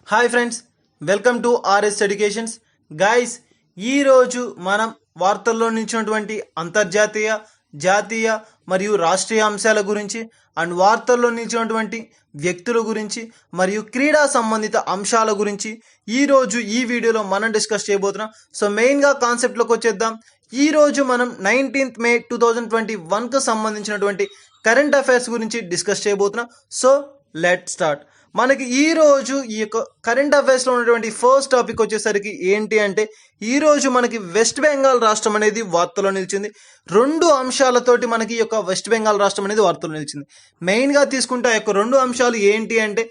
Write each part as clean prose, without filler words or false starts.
Hi friends, welcome to RS educations. Guys, ఈరోజు మనం వార్తల్లో నిలిచినటువంటి అంతర్జాతీయ, జాతీయ మరియు రాష్ట్రీయ అంశాల గురించి అండ్ వార్తల్లో నిలిచినటువంటి వ్యక్తుల గురించి మరియు క్రీడా సంబంధిత అంశాల గురించి ఈరోజు ఈ వీడియోలో మనం డిస్కస్ చేయబోతున్నాం. సో మెయిన్గా కాన్సెప్ట్లోకి వచ్చేద్దాం. ఈరోజు మనం 19th May 2021కు సంబంధించినటువంటి కరెంట్ అఫైర్స్ గురించి డిస్కస్ చేయబోతున్నాం. So let start. మనకి ఈరోజు ఈ యొక్క కరెంట్ అఫైర్స్లో ఉన్నటువంటి ఫస్ట్ టాపిక్ వచ్చేసరికి ఏంటి అంటే, ఈరోజు మనకి వెస్ట్ బెంగాల్ రాష్ట్రం అనేది వార్తలో నిలిచింది. రెండు అంశాలతోటి మనకి ఈ యొక్క వెస్ట్ బెంగాల్ రాష్ట్రం అనేది వార్తలో నిలిచింది. మెయిన్గా తీసుకుంటే ఆ యొక్క రెండు అంశాలు ఏంటి అంటే,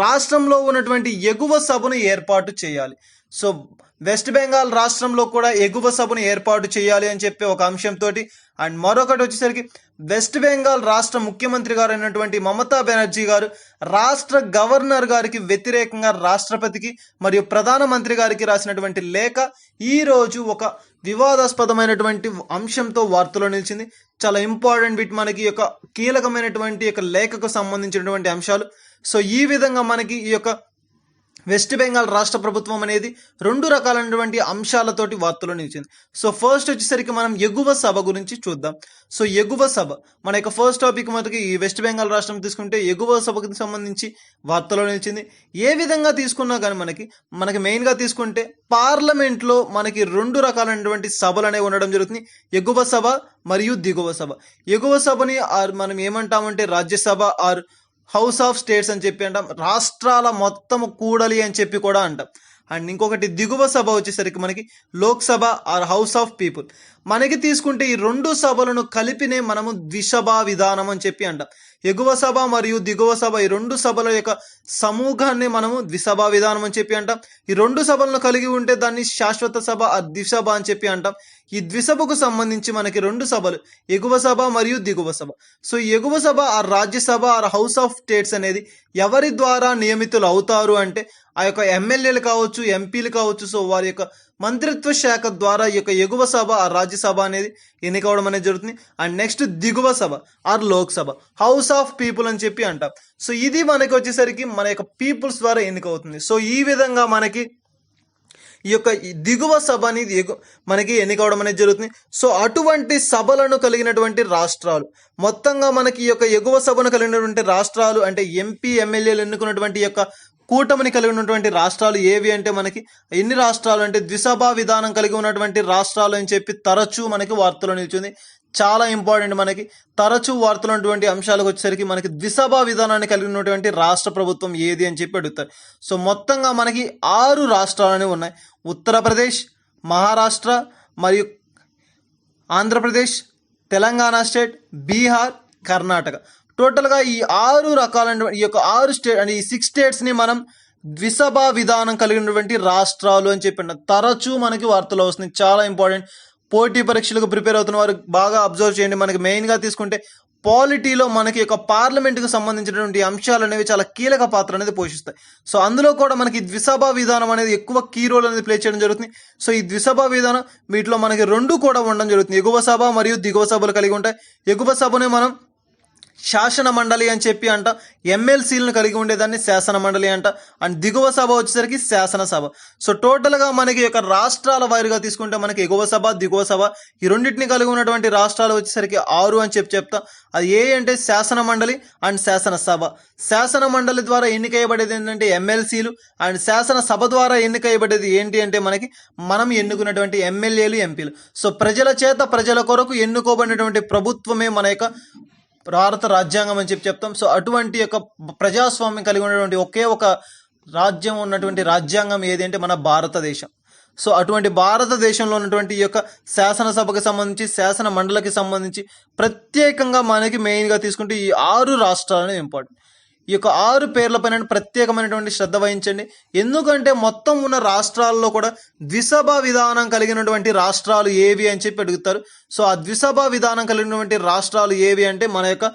రాష్ట్రంలో ఉన్నటువంటి ఎగువ సభను ఏర్పాటు చేయాలి. సో వెస్ట్ బెంగాల్ రాష్ట్రంలో కూడా ఎగువ సభను ఏర్పాటు చేయాలి అని చెప్పి ఒక అంశంతో, అండ్ మరొకటి వచ్చేసరికి వెస్ట్ బెంగాల్ రాష్ట్ర ముఖ్యమంత్రి గారు అయినటువంటి మమతా బెనర్జీ గారు రాష్ట్ర గవర్నర్ గారికి వ్యతిరేకంగా రాష్ట్రపతికి మరియు ప్రధానమంత్రి గారికి రాసినటువంటి లేఖ ఈరోజు ఒక వివాదాస్పదమైనటువంటి అంశంతో వార్తలో నిలిచింది. చాలా ఇంపార్టెంట్ బిట్ మనకి యొక్క కీలకమైనటువంటి యొక్క లేఖకు సంబంధించినటువంటి అంశాలు. సో ఈ విధంగా మనకి ఈ యొక్క వెస్ట్ బెంగాల్ రాష్ట్ర ప్రభుత్వం అనేది రెండు రకాలైనటువంటి అంశాలతోటి వార్తలో నిలిచింది. సో ఫస్ట్ వచ్చేసరికి మనం ఎగువ సభ గురించి చూద్దాం. సో ఎగువ సభ మన యొక్క ఫస్ట్ టాపిక్. మనకి ఈ వెస్ట్ బెంగాల్ రాష్ట్రం తీసుకుంటే ఎగువ సభకు సంబంధించి వార్తలో నిలిచింది. ఏ విధంగా తీసుకున్నా కానీ మనకి మెయిన్గా తీసుకుంటే పార్లమెంట్లో మనకి రెండు రకాలైనటువంటి సభలు అనేవి ఉండడం జరుగుతుంది. ఎగువ సభ మరియు దిగువ సభ. ఎగువ సభని మనం ఏమంటామంటే Rajya Sabha or house of states అని చెప్పి అంటాం. రాష్ట్రాల మొత్తం కూడలి అని చెప్పి కూడా అంటాం. అండ్ ఇంకొకటి దిగువ సభ వచ్చేసరికి మనకి Lok Sabha or house of people. మనకి తీసుకుంటే ఈ రెండు సభలను కలిపినే మనము ద్విసభా విధానం అని చెప్పి అంటాం. ఎగువ సభ మరియు దిగువ సభ ఈ రెండు సభల యొక్క సమూహాన్ని మనము ద్విసభా విధానం అని చెప్పి అంటాం. ఈ రెండు సభలను కలిగి ఉంటే దాన్ని శాశ్వత సభ ఆర్ ద్విసభ అని చెప్పి అంటాం. ఈ ద్విసభకు సంబంధించి మనకి రెండు సభలు, ఎగువ సభ మరియు దిగువ సభ. సో ఎగువ సభ or Rajya Sabha or house of states అనేది ఎవరి ద్వారా నియమితులు అవుతారు అంటే ఆ యొక్క ఎమ్మెల్యేలు కావచ్చు, ఎంపీలు కావచ్చు. సో వారి యొక్క మంత్రిత్వ శాఖ ద్వారా ఈ యొక్క ఎగువ సభ ఆర్ రాజ్యసభ అనేది ఎన్నికవడం అనేది జరుగుతుంది. అండ్ నెక్స్ట్ దిగువ సభ or Lok Sabha, house of people అని చెప్పి అంటాం. సో ఇది మనకి వచ్చేసరికి మన యొక్క పీపుల్స్ ద్వారా ఎన్నికవుతుంది. సో ఈ విధంగా మనకి ఈ యొక్క దిగువ సభ అనేది మనకి ఎన్నికవడం అనేది జరుగుతుంది. సో అటువంటి సభలను కలిగినటువంటి రాష్ట్రాలు మొత్తంగా మనకి ఈ యొక్క ఎగువ సభను కలిగినటువంటి రాష్ట్రాలు అంటే ఎంపీ ఎమ్మెల్యేలు ఎన్నుకున్నటువంటి యొక్క కూటమిని కలిగి ఉన్నటువంటి రాష్ట్రాలు ఏవి అంటే మనకి ఎన్ని రాష్ట్రాలు అంటే ద్విసభా విధానం కలిగి ఉన్నటువంటి రాష్ట్రాలు అని చెప్పి తరచూ మనకి వార్తలో నిలిచింది. చాలా ఇంపార్టెంట్. మనకి తరచూ వార్తలు ఉన్నటువంటి అంశాలకు వచ్చేసరికి మనకి ద్విసభా విధానాన్ని కలిగి ఉన్నటువంటి రాష్ట్ర ప్రభుత్వం ఏది అని చెప్పి అడుగుతారు. సో మొత్తంగా మనకి 6 రాష్ట్రాలు అనేవి ఉన్నాయి. ఉత్తరప్రదేశ్, మహారాష్ట్ర మరియు ఆంధ్రప్రదేశ్, తెలంగాణ స్టేట్, బీహార్, కర్ణాటక. టోటల్గా ఈ 6 రకాలైన ఈ యొక్క 6 స్టేట్ అంటే ఈ 6 స్టేట్స్ని మనం ద్విసభా విధానం కలిగినటువంటి రాష్ట్రాలు అని చెప్పిన తరచూ మనకి వార్తలు వస్తున్నాయి. చాలా ఇంపార్టెంట్. పోటీ పరీక్షలకు ప్రిపేర్ అవుతున్న వారు బాగా అబ్జర్వ్ చేయండి. మనకి మెయిన్గా తీసుకుంటే పాలిటీలో మనకి యొక్క పార్లమెంట్కి సంబంధించినటువంటి అంశాలు అనేవి చాలా కీలక పాత్ర అనేది పోషిస్తాయి. సో అందులో కూడా మనకి ద్విసభా విధానం అనేది ఎక్కువ కీ రోల్ అనేది ప్లే చేయడం జరుగుతుంది. సో ఈ ద్విసభా విధానం వీటిలో మనకి రెండు కూడా ఉండడం జరుగుతుంది. ఎగువ సభ మరియు దిగువ సభలు కలిగి ఉంటాయి. ఎగువ సభని మనం శాసన మండలి అని చెప్పి అంట, ఎమ్మెల్సీలను కలిగి ఉండేదాన్ని శాసన మండలి అంట. అండ్ దిగువ సభ వచ్చేసరికి శాసనసభ. సో టోటల్గా మనకి యొక్క రాష్ట్రాల వారీగా తీసుకుంటే మనకి ఎగువ సభ, దిగువ సభ ఈ రెండింటిని కలిగి ఉన్నటువంటి రాష్ట్రాలు వచ్చేసరికి 6 అని చెప్తాం. అది ఏ అంటే శాసన మండలి అండ్ శాసనసభ. శాసన మండలి ద్వారా ఎన్నికయ్యబడేది ఏంటంటే ఎమ్మెల్సీలు, అండ్ శాసనసభ ద్వారా ఎన్నికయ్యబడేది ఏంటి అంటే మనం ఎన్నుకున్నటువంటి ఎమ్మెల్యేలు, ఎంపీలు. సో ప్రజల చేత ప్రజల కొరకు ఎన్నుకోబడినటువంటి ప్రభుత్వమే మన యొక్క భారత రాజ్యాంగం అని చెప్తాం. సో అటువంటి యొక్క ప్రజాస్వామ్యం కలిగి ఉన్నటువంటి ఒకే ఒక రాజ్యం ఉన్నటువంటి రాజ్యాంగం ఏది అంటే మన భారతదేశం. సో అటువంటి భారతదేశంలో ఉన్నటువంటి ఈ యొక్క శాసనసభకి సంబంధించి, శాసన మండలికి సంబంధించి ప్రత్యేకంగా మనకి మెయిన్గా తీసుకుంటే ఈ 6 రాష్ట్రాలు ఇంపార్టెంట్. ఈ యొక్క 6 పేర్లపైన ప్రత్యేకమైనటువంటి శ్రద్ధ వహించండి. ఎందుకంటే మొత్తం ఉన్న రాష్ట్రాల్లో కూడా ద్విసభా విధానం కలిగినటువంటి రాష్ట్రాలు ఏవి అని చెప్పి అడుగుతారు. సో ఆ ద్విసభా విధానం కలిగినటువంటి రాష్ట్రాలు ఏవి అంటే మన యొక్క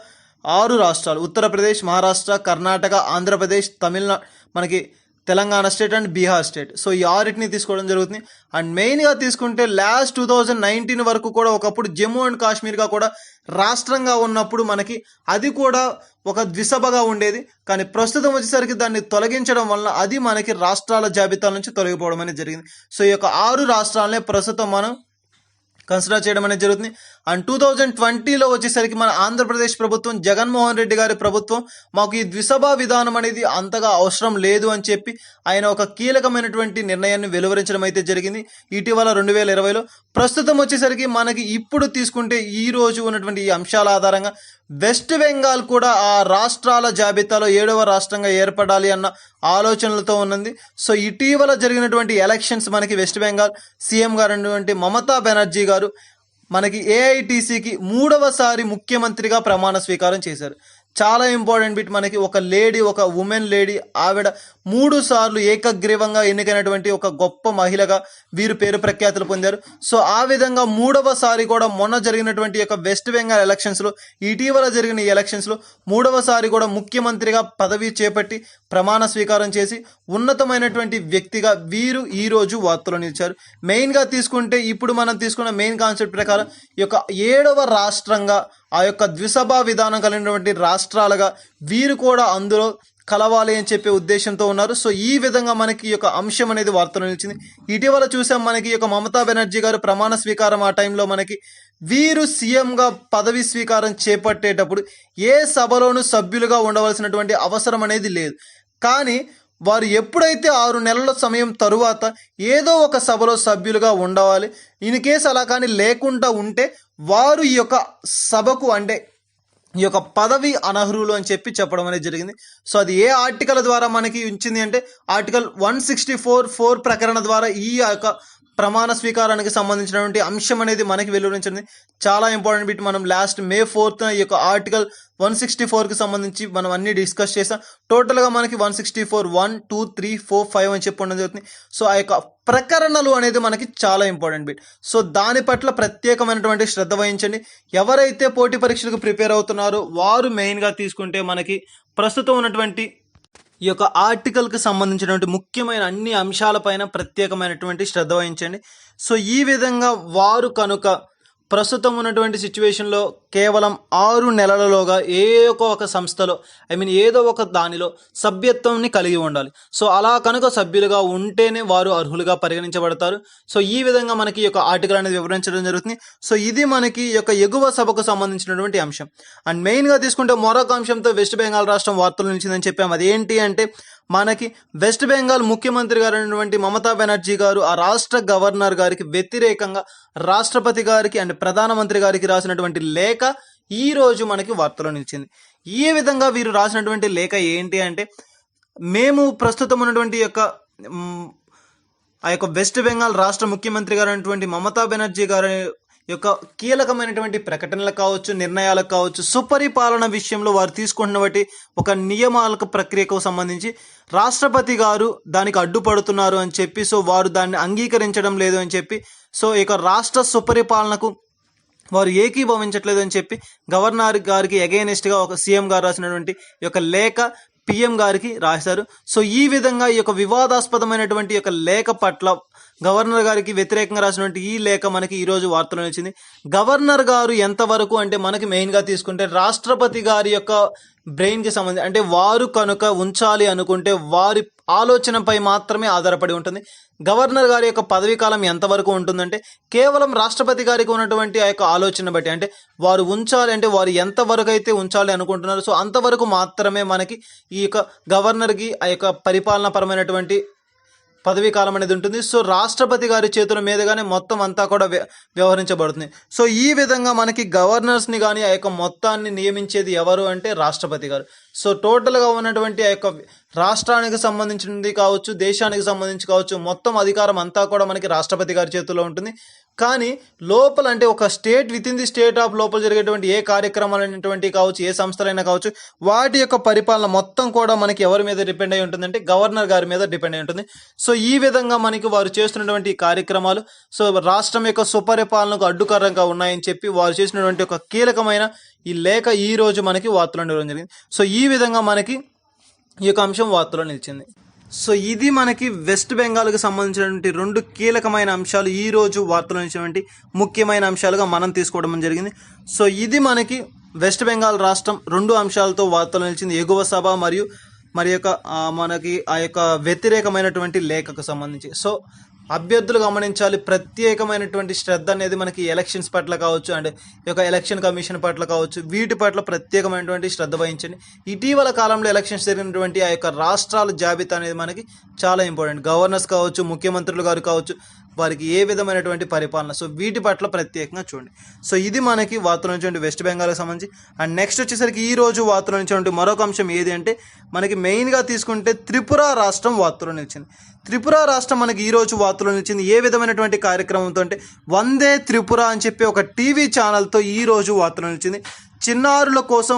6 రాష్ట్రాలు ఉత్తరప్రదేశ్, మహారాష్ట్ర, కర్ణాటక, ఆంధ్రప్రదేశ్, తమిళనాడు, మనకి Telangana state and Bihar state. So ఈ ఆరిటిని తీసుకోవడం జరుగుతుంది. అండ్ మెయిన్గా తీసుకుంటే లాస్ట్ 2019 వరకు కూడా ఒకప్పుడు జమ్మూ అండ్ కాశ్మీర్గా కూడా రాష్ట్రంగా ఉన్నప్పుడు మనకి అది కూడా ఒక ద్విసభగా ఉండేది. కానీ ప్రస్తుతం వచ్చేసరికి దాన్ని తొలగించడం వలన అది మనకి రాష్ట్రాల జాబితా నుంచి తొలగిపోవడం అనేది జరిగింది. సో ఈ యొక్క 6 రాష్ట్రాలనే ప్రస్తుతం మనం కన్సిడర్ చేయడం అనేది జరుగుతుంది. అండ్ 2020లో వచ్చేసరికి మన ఆంధ్రప్రదేశ్ ప్రభుత్వం, జగన్మోహన్ రెడ్డి గారి ప్రభుత్వం మాకు ఈ ద్విసభా విధానం అనేది అంతగా అవసరం లేదు అని చెప్పి ఆయన ఒక కీలకమైనటువంటి నిర్ణయాన్ని వెలువరించడం అయితే జరిగింది ఇటీవల 2020లో. ప్రస్తుతం వచ్చేసరికి మనకి ఇప్పుడు తీసుకుంటే ఈ రోజు ఉన్నటువంటి ఈ అంశాల ఆధారంగా వెస్ట్ బెంగాల్ కూడా ఆ రాష్ట్రాల జాబితాలో 7వ రాష్ట్రంగా ఏర్పడాలి అన్న ఆలోచనలతో ఉన్నది. సో ఇటీవల జరిగినటువంటి ఎలక్షన్స్ మనకి వెస్ట్ బెంగాల్ సీఎం గారు అయినటువంటి మమతా బెనర్జీ గారు మనకి ఏఐటీసీకి 3వసారి ముఖ్యమంత్రిగా ప్రమాణ స్వీకారం చేశారు. చాలా ఇంపార్టెంట్ బిట్. మనకి ఒక లేడీ, ఒక ఉమెన్ లేడీ, ఆవిడ 3 సార్లు ఏకగ్రీవంగా ఎన్నికైనటువంటి ఒక గొప్ప మహిళగా వీరు పేరు ప్రఖ్యాతులు పొందారు. సో ఆ విధంగా 3వసారి కూడా మొన్న జరిగినటువంటి యొక్క వెస్ట్ బెంగాల్ ఎలక్షన్స్లో, ఇటీవల జరిగిన ఈ ఎలక్షన్స్లో 3వసారి కూడా ముఖ్యమంత్రిగా పదవి చేపట్టి ప్రమాణ స్వీకారం చేసి ఉన్నతమైనటువంటి వ్యక్తిగా వీరు ఈరోజు వార్తలో నిలిచారు. మెయిన్గా తీసుకుంటే ఇప్పుడు మనం తీసుకున్న మెయిన్ కాన్సెప్ట్ ప్రకారం ఈ యొక్క 7వ రాష్ట్రంగా ఆ యొక్క ద్విసభా విధానం కలిగినటువంటి రాష్ట్రాలుగా వీరు కూడా అందులో కలవాలి అని చెప్పే ఉద్దేశంతో ఉన్నారు. సో ఈ విధంగా మనకి ఈ యొక్క అంశం అనేది వార్తలో నిలిచింది. ఇటీవల చూసాం మనకి ఈ యొక్క మమతా బెనర్జీ గారు ప్రమాణ స్వీకారం ఆ టైంలో మనకి వీరు సీఎంగా పదవి స్వీకారం చేపట్టేటప్పుడు ఏ సభలోనూ సభ్యులుగా ఉండవలసినటువంటి అవసరం అనేది లేదు. కానీ వారు ఎప్పుడైతే 6 నెలల సమయం తరువాత ఏదో ఒక సభలో సభ్యులుగా ఉండవాలి. ఇన్ కేసు అలా కానీ లేకుండా ఉంటే వారు ఈ యొక్క సభకు అంటే ఈ యొక్క పదవి అనర్హులు అని చెప్పి చెప్పడం అనేది జరిగింది. సో అది ఏ ఆర్టికల్ ద్వారా మనకి ఉంచింది అంటే ఆర్టికల్ 164(4) ప్రకరణ ద్వారా ఈ యొక్క ప్రమాణ స్వీకారానికి సంబంధించినటువంటి అంశం అనేది మనకి వెలువరించింది. చాలా ఇంపార్టెంట్ బిట్. మనం లాస్ట్ May 4th ఈ యొక్క ఆర్టికల్ 164కి సంబంధించి మనం అన్ని డిస్కస్ చేసాం. టోటల్గా మనకి 164 1 2 3 4 5 అని చెప్పి ఉండడం జరుగుతుంది. సో ఆ యొక్క ప్రకరణలు అనేది మనకి చాలా ఇంపార్టెంట్ బిట్. సో దాని పట్ల ప్రత్యేకమైనటువంటి శ్రద్ధ వహించండి. ఎవరైతే పోటీ పరీక్షలకు ప్రిపేర్ అవుతున్నారో వారు మెయిన్గా తీసుకుంటే మనకి ప్రస్తుతం ఉన్నటువంటి ఈ యొక్క ఆర్టికల్కి సంబంధించినటువంటి ముఖ్యమైన అన్ని అంశాలపైన ప్రత్యేకమైనటువంటి శ్రద్ధ వహించండి. సో ఈ విధంగా వారు కనుక ప్రస్తుతం ఉన్నటువంటి సిచ్యువేషన్లో కేవలం 6 నెలలలోగా ఒక సంస్థలో ఏదో ఒక దానిలో సభ్యత్వంని కలిగి ఉండాలి. సో అలా కనుక సభ్యులుగా ఉంటేనే వారు అర్హులుగా పరిగణించబడతారు. సో ఈ విధంగా మనకి ఈ యొక్క ఆర్టికల్ అనేది వివరించడం జరుగుతుంది. సో ఇది మనకి ఈ యొక్క ఎగువ సభకు సంబంధించినటువంటి అంశం. అండ్ మెయిన్గా తీసుకుంటే మరొక అంశంతో వెస్ట్ బెంగాల్ రాష్ట్రం వార్తలు నిలిచిందని చెప్పాము. అదేంటి అంటే మనకి వెస్ట్ బెంగాల్ ముఖ్యమంత్రి గారు అయినటువంటి మమతా బెనర్జీ గారు ఆ రాష్ట్ర గవర్నర్ గారికి వ్యతిరేకంగా రాష్ట్రపతి గారికి అండ్ ప్రధానమంత్రి గారికి రాసినటువంటి లేఖ ఈ రోజు మనకి వార్తలో నిలిచింది. ఈ విధంగా వీరు రాసినటువంటి లేఖ ఏంటి అంటే మేము ప్రస్తుతం ఉన్నటువంటి ఆ యొక్క వెస్ట్ బెంగాల్ రాష్ట్ర ముఖ్యమంత్రి గారు అయినటువంటి మమతా బెనర్జీ గారి యొక్క కీలకమైనటువంటి ప్రకటనలు కావచ్చు, నిర్ణయాలకు కావచ్చు, సుపరిపాలన విషయంలో వారు తీసుకుంటున్నటువంటి ఒక నియమాలకు ప్రక్రియకు సంబంధించి రాష్ట్రపతి గారు దానికి అడ్డుపడుతున్నారు అని చెప్పి, సో వారు దాన్ని అంగీకరించడం లేదు అని చెప్పి, సో ఇక రాష్ట్ర సుపరిపాలనకు వారు ఏకీభవించట్లేదు అని చెప్పి గవర్నర్ గారికి అగైనెస్ట్గా ఒక సీఎం గారు రాసినటువంటి ఈ యొక్క లేఖ పిఎం గారికి రాశారు. సో ఈ విధంగా ఈ యొక్క వివాదాస్పదమైనటువంటి యొక్క లేఖ పట్ల గవర్నర్ గారికి వ్యతిరేకంగా రాసినటువంటి ఈ లేఖ మనకి ఈరోజు వార్తలో వచ్చింది. గవర్నర్ గారు ఎంతవరకు అంటే మనకి మెయిన్గా తీసుకుంటే రాష్ట్రపతి గారి యొక్క బ్రెయిన్కి సంబంధించి అంటే వారు కనుక ఉంచాలి అనుకుంటే వారి ఆలోచనపై మాత్రమే ఆధారపడి ఉంటుంది. గవర్నర్ గారి యొక్క పదవీ కాలం ఎంతవరకు ఉంటుందంటే కేవలం రాష్ట్రపతి గారికి ఉన్నటువంటి ఆ యొక్క ఆలోచన బట్టి అంటే వారు ఉంచాలి అంటే వారు ఎంతవరకు అయితే ఉంచాలి అనుకుంటున్నారు సో అంతవరకు మాత్రమే మనకి ఈ యొక్క గవర్నర్కి ఆ యొక్క పరిపాలన పరమైనటువంటి పదవీ కాలం అనేది ఉంటుంది. సో రాష్ట్రపతి గారి చేతుల మీదుగానే మొత్తం అంతా కూడా వ్యవహరించబడుతుంది. సో ఈ విధంగా మనకి గవర్నర్స్ని కానీ ఆ యొక్క మొత్తాన్ని నియమించేది ఎవరు అంటే రాష్ట్రపతి గారు. సో టోటల్గా ఉన్నటువంటి ఆ యొక్క రాష్ట్రానికి సంబంధించింది కావచ్చు, దేశానికి సంబంధించి కావచ్చు, మొత్తం అధికారం అంతా కూడా మనకి రాష్ట్రపతి గారి చేతుల్లో ఉంటుంది. కానీ లోపల అంటే ఒక state with in the state of లోపల జరిగేటువంటి ఏ కార్యక్రమాలు అనేటువంటి కావచ్చు, ఏ సంస్థలైనా కావచ్చు, వాటి యొక్క పరిపాలన మొత్తం కూడా మనకి ఎవరి మీద డిపెండ్ అయి ఉంటుందంటే గవర్నర్ గారి మీద డిపెండ్ అయి ఉంటుంది. సో ఈ విధంగా మనకి వారు చేస్తున్నటువంటి కార్యక్రమాలు సో రాష్ట్రం యొక్క సుపరిపాలనకు అడ్డుకరంగా ఉన్నాయని చెప్పి వారు చేసినటువంటి ఒక కీలకమైన ఈ లేఖ ఈ రోజు మనకి వార్తలో నిలవడం జరిగింది. సో ఈ విధంగా మనకి ఈ యొక్క అంశం వార్తలో నిలిచింది. సో ఇది మనకి వెస్ట్ బెంగాల్కి సంబంధించినటువంటి రెండు కీలకమైన అంశాలు ఈ రోజు వార్తలు వచ్చినటువంటి ముఖ్యమైన అంశాలుగా మనం తీసుకోవడం జరిగింది. సో ఇది మనకి వెస్ట్ బెంగాల్ రాష్ట్రం రెండు అంశాలతో వార్తలు నిలిచింది, ఎగువ సభ మరియు మనకి ఆ యొక్క వ్యతిరేకమైనటువంటి లేఖకు సంబంధించి. సో అభ్యర్థులు గమనించాలి, ప్రత్యేకమైనటువంటి శ్రద్ధ అనేది మనకి ఎలక్షన్స్ పట్ల కావచ్చు అండ్ ఈ యొక్క ఎలక్షన్ కమిషన్ పట్ల కావచ్చు, వీటి పట్ల ప్రత్యేకమైనటువంటి శ్రద్ధ వహించండి. ఇటీవల కాలంలో ఎలక్షన్స్ జరిగినటువంటి ఆ యొక్క రాష్ట్రాల జాబితా అనేది మనకి చాలా ఇంపార్టెంట్. గవర్నర్స్ కావచ్చు, ముఖ్యమంత్రులు గారు కావచ్చు, వారికి ఏ విధమైనటువంటి పరిపాలన, సో వీటి పట్ల ప్రత్యేకంగా చూడండి. సో ఇది మనకి వార్తలు నుంచి వెస్ట్ బెంగాల్కి సంబంధించి. అండ్ నెక్స్ట్ వచ్చేసరికి ఈ రోజు వార్తలు నుంచి మరొక అంశం ఏది అంటే మనకి మెయిన్గా తీసుకుంటే త్రిపుర రాష్ట్రం వార్తలు నిలిచింది. త్రిపుర రాష్ట్రం మనకి ఈ రోజు వార్తలు నిలిచింది ఏ విధమైనటువంటి కార్యక్రమంతో అంటే వందే త్రిపుర అని చెప్పి ఒక టీవీ ఛానల్తో ఈ రోజు వార్తలు నిలిచింది. చిన్నారుల కోసం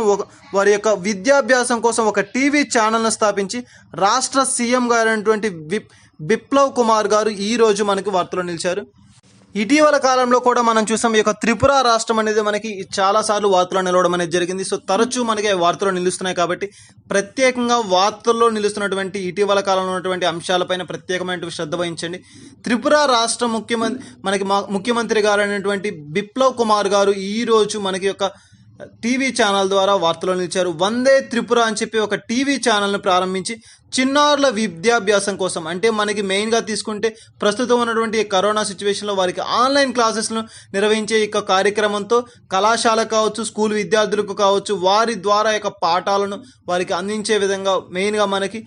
వారి యొక్క విద్యాభ్యాసం కోసం ఒక టీవీ ఛానల్ను స్థాపించి రాష్ట్ర సీఎం గారైనటువంటి బిప్లవ్ కుమార్ గారు ఈ రోజు మనకి వార్తలు నిలిచారు. ఇటీవల కాలంలో కూడా మనం చూసాం ఈ యొక్క త్రిపుర రాష్ట్రం అనేది మనకి చాలాసార్లు వార్తలు నిలవడం అనేది జరిగింది. సో తరచూ మనకి వార్తలు నిలుస్తున్నాయి కాబట్టి ప్రత్యేకంగా వార్తల్లో నిలుస్తున్నటువంటి ఇటీవల కాలంలో ఉన్నటువంటి అంశాలపైన ప్రత్యేకమైన శ్రద్ధ వహించండి. త్రిపుర రాష్ట్ర ముఖ్యమంత్రి గారు అయినటువంటి బిప్లవ్ కుమార్ గారు ఈ రోజు మనకి యొక్క టీవీ ఛానల్ ద్వారా వార్తలు నిలిచారు. వందే త్రిపుర అని చెప్పి ఒక టీవీ ఛానల్ను ప్రారంభించి చిన్నారుల విద్యాభ్యాసం కోసం, అంటే మనకి మెయిన్గా తీసుకుంటే ప్రస్తుతం ఉన్నటువంటి కరోనా సిచ్యువేషన్లో వారికి ఆన్లైన్ క్లాసెస్ను నిర్వహించే యొక్క కార్యక్రమంతో కళాశాల కావచ్చు, స్కూల్ విద్యార్థులకు కావచ్చు, వారి ద్వారా యొక్క పాఠాలను వారికి అందించే విధంగా మెయిన్గా మనకి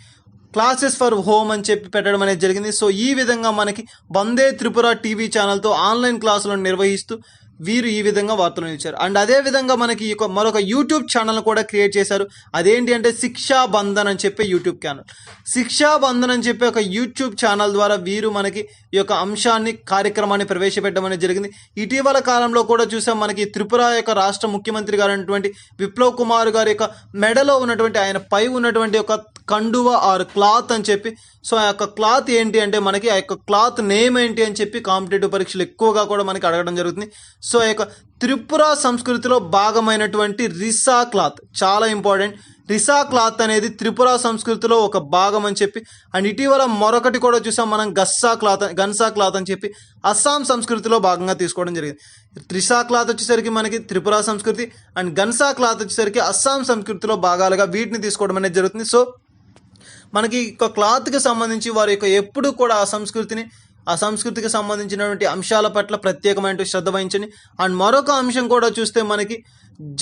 క్లాసెస్ ఫర్ హోమ్ అని చెప్పి పెట్టడం అనేది జరిగింది. సో ఈ విధంగా మనకి వందే త్రిపుర టీవీ ఛానల్తో ఆన్లైన్ క్లాసులను నిర్వహిస్తూ వీరు ఈ విధంగా వార్తలు ఇచ్చారు. అండ్ అదేవిధంగా మనకి మరొక యూట్యూబ్ ఛానల్ కూడా క్రియేట్ చేశారు. అదేంటి అంటే శిక్షా బంధన్ అని చెప్పి యూట్యూబ్ ఛానల్. శిక్షా బంధన్ అని చెప్పి ఒక యూట్యూబ్ ఛానల్ ద్వారా వీరు మనకి ఈ యొక్క అంశాన్ని కార్యక్రమాన్ని ప్రవేశపెట్టడం అనేది జరిగింది. ఇటీవల కాలంలో కూడా చూసాం మనకి త్రిపుర యొక్క రాష్ట్ర ముఖ్యమంత్రి గారు అయినటువంటి బిప్లవ్ కుమార్ గారి యొక్క మెడలో ఉన్నటువంటి ఆయన పై ఉన్నటువంటి ఒక కండువా ఆర్ క్లాత్ అని చెప్పి, సో ఆ యొక్క క్లాత్ ఏంటి అంటే మనకి ఆ యొక్క క్లాత్ నేమ్ ఏంటి అని చెప్పి కాంపిటేటివ్ పరీక్షలు ఎక్కువగా కూడా మనకి అడగడం జరుగుతుంది. సో ఆ యొక్క త్రిపుర సంస్కృతిలో భాగమైనటువంటి రిసా క్లాత్ చాలా ఇంపార్టెంట్. రిసా క్లాత్ అనేది త్రిపుర సంస్కృతిలో ఒక భాగం అని చెప్పి, అండ్ ఇటీవల మరొకటి కూడా చూసాం మనం గన్సా క్లాత్ అని చెప్పి అస్సాం సంస్కృతిలో భాగంగా తీసుకోవడం జరిగింది. రిసా క్లాత్ వచ్చేసరికి మనకి త్రిపుర సంస్కృతి అండ్ గన్సా క్లాత్ వచ్చేసరికి అస్సాం సంస్కృతిలో భాగాలుగా వీటిని తీసుకోవడం అనేది జరుగుతుంది. సో మనకి క్లాత్కి సంబంధించి వారి యొక్క ఎప్పుడు కూడా ఆ సంస్కృతికి సంబంధించినటువంటి అంశాల పట్ల ప్రత్యేకమైన శ్రద్ధ వహించండి. అండ్ మరొక అంశం కూడా చూస్తే మనకి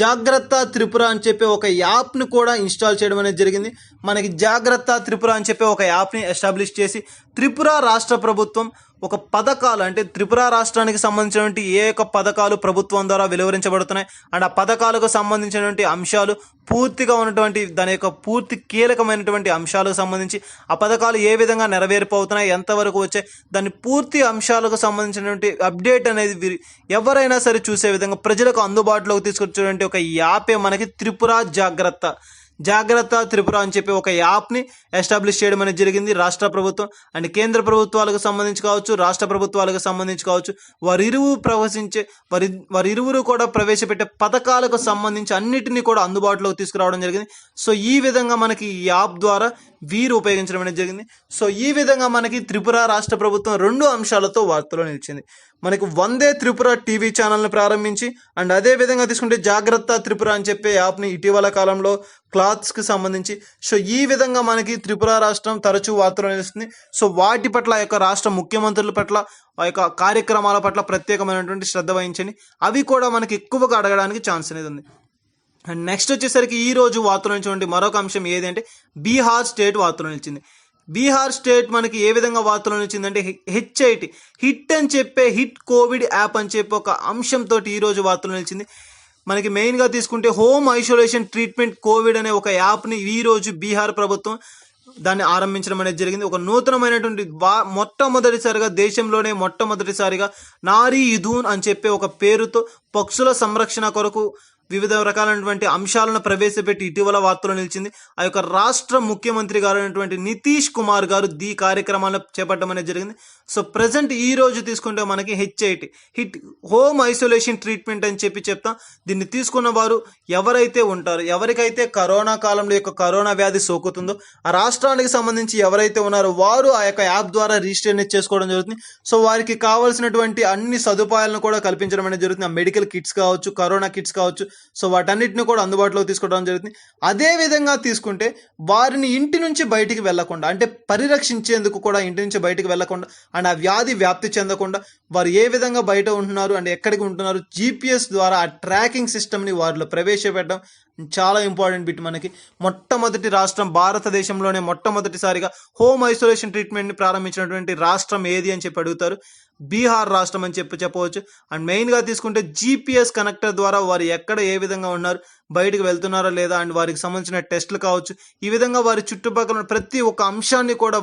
జాగ్రత్త త్రిపుర అని చెప్పి ఒక యాప్ను కూడా ఇన్స్టాల్ చేయడం అనేది జరిగింది. మనకి జాగ్రత్త త్రిపుర అని చెప్పి ఒక యాప్ని ఎస్టాబ్లిష్ చేసి త్రిపుర రాష్ట్ర ప్రభుత్వం ఒక పథకాలు, అంటే త్రిపుర రాష్ట్రానికి సంబంధించినటువంటి ఏ యొక్క పథకాలు ప్రభుత్వం ద్వారా వెలువరించబడుతున్నాయి అండ్ ఆ పథకాలకు సంబంధించినటువంటి అంశాలు పూర్తిగా ఉన్నటువంటి దాని యొక్క పూర్తి కీలకమైనటువంటి అంశాలకు సంబంధించి ఆ పథకాలు ఏ విధంగా నెరవేరిపోతున్నాయి, ఎంతవరకు వచ్చాయి, దాని పూర్తి అంశాలకు సంబంధించినటువంటి అప్డేట్ అనేది ఎవరైనా సరే చూసే విధంగా ప్రజలకు అందుబాటులోకి తీసుకొచ్చేటువంటి ఒక యాపే మనకి జాగ్రత్త త్రిపుర అని చెప్పి ఒక యాప్ని ఎస్టాబ్లిష్ చేయడం అనేది జరిగింది. రాష్ట్ర ప్రభుత్వం అండ్ కేంద్ర ప్రభుత్వాలకు సంబంధించి కావచ్చు, రాష్ట్ర ప్రభుత్వాలకు సంబంధించి కావచ్చు, వారిరువురు కూడా ప్రవేశపెట్టే పథకాలకు సంబంధించి అన్నిటినీ కూడా అందుబాటులోకి తీసుకురావడం జరిగింది. సో ఈ విధంగా మనకి ఈ యాప్ ద్వారా వీరు ఉపయోగించడం అనేది జరిగింది. సో ఈ విధంగా మనకి త్రిపుర రాష్ట్ర ప్రభుత్వం రెండు అంశాలతో వార్తలో నిలిచింది. మనకి వందే త్రిపుర టీవీ ఛానల్ని ప్రారంభించి అండ్ అదే విధంగా తీసుకుంటే జాగ్రత్త త్రిపుర అని చెప్పే యాప్ని ఇటీవల కాలంలో క్లాత్స్కి సంబంధించి, సో ఈ విధంగా మనకి త్రిపుర రాష్ట్రం తరచూ వార్తలు నిలుస్తుంది. సో వాటి పట్ల ఆ యొక్క రాష్ట్ర ముఖ్యమంత్రుల పట్ల ఆ యొక్క కార్యక్రమాల పట్ల ప్రత్యేకమైనటువంటి శ్రద్ధ వహించండి. అవి కూడా మనకి ఎక్కువగా అడగడానికి ఛాన్స్ అనేది ఉంది. అండ్ నెక్స్ట్ వచ్చేసరికి ఈ రోజు వార్తలు నిలిచినటువంటి మరొక అంశం ఏది అంటే బీహార్ స్టేట్ వార్తలు నిలిచింది. బీహార్ స్టేట్ మనకి ఏ విధంగా వార్తలు నిలిచిందంటే HIT హిట్ అని చెప్పే హిట్ కోవిడ్ యాప్ అని చెప్పి ఒక అంశంతో ఈరోజు వార్తలు నిలిచింది. మనకి మెయిన్గా తీసుకుంటే హోమ్ ఐసోలేషన్ ట్రీట్మెంట్ కోవిడ్ అనే ఒక యాప్ని ఈరోజు బీహార్ ప్రభుత్వం దాన్ని ఆరంభించడం అనేది జరిగింది. ఒక నూతనమైనటువంటి మొట్టమొదటిసారిగా నారీ యుధూన్ అని చెప్పే ఒక పేరుతో పక్షుల సంరక్షణ కొరకు వివిధ రకాలైనటువంటి అంశాలను ప్రవేశపెట్టి ఇటీవల వార్తలు నిలిచింది. ఆ యొక్క రాష్ట్ర ముఖ్యమంత్రి గారు అయినటువంటి నితీష్ కుమార్ గారు ఈ కార్యక్రమాలను చేపట్టడం అనేది జరిగింది. సో ప్రజెంట్ ఈ రోజు తీసుకుంటే మనకి HIT hit home isolation treatment అని చెప్పి చెప్తాం. దీన్ని తీసుకున్న వారు ఎవరైతే ఉంటారో, ఎవరికైతే కరోనా కాలంలో యొక్క కరోనా వ్యాధి సోకుతుందో ఆ రాష్ట్రానికి సంబంధించి ఎవరైతే ఉన్నారో వారు ఆ యొక్క యాప్ ద్వారా రిజిస్టర్ చేసుకోవడం జరుగుతుంది. సో వారికి కావాల్సినటువంటి అన్ని సదుపాయాలను కూడా కల్పించడం అనేది జరుగుతుంది. ఆ మెడికల్ కిట్స్ కావచ్చు, కరోనా కిట్స్ కావచ్చు, సో వాటన్నిటిని కూడా అందుబాటులో తీసుకోవడం జరుగుతుంది. అదే విధంగా తీసుకుంటే వారిని ఇంటి నుంచి బయటికి వెళ్లకుండా, అంటే పరిరక్షించేందుకు కూడా ఇంటి నుంచి బయటికి వెళ్లకుండా అండ్ ఆ వ్యాధి వ్యాప్తి చెందకుండా వారు ఏ విధంగా బయట ఉంటున్నారు అండ్ ఎక్కడికి ఉంటున్నారు, GPS ద్వారా ఆ ట్రాకింగ్ సిస్టమ్ని వారిలో ప్రవేశపెట్టడం చాలా ఇంపార్టెంట్ బిట్. మనకి మొట్టమొదటి రాష్ట్రం భారతదేశంలోనే మొట్టమొదటిసారిగా హోమ్ ఐసోలేషన్ ట్రీట్మెంట్ని ప్రారంభించినటువంటి రాష్ట్రం ఏది అని చెప్పి అడుగుతారు. బీహార్ రాష్ట్రం అని చెప్పవచ్చు. అండ్ మెయిన్గా తీసుకుంటే GPS కనెక్టర్ ద్వారా వారు ఎక్కడ ఏ విధంగా ఉన్నారు, బయటకు వెళ్తున్నారా లేదా అండ్ వారికి సంబంధించిన టెస్టులు కావచ్చు, ఈ విధంగా వారి చుట్టుపక్కల ప్రతి ఒక్క అంశాన్ని కూడా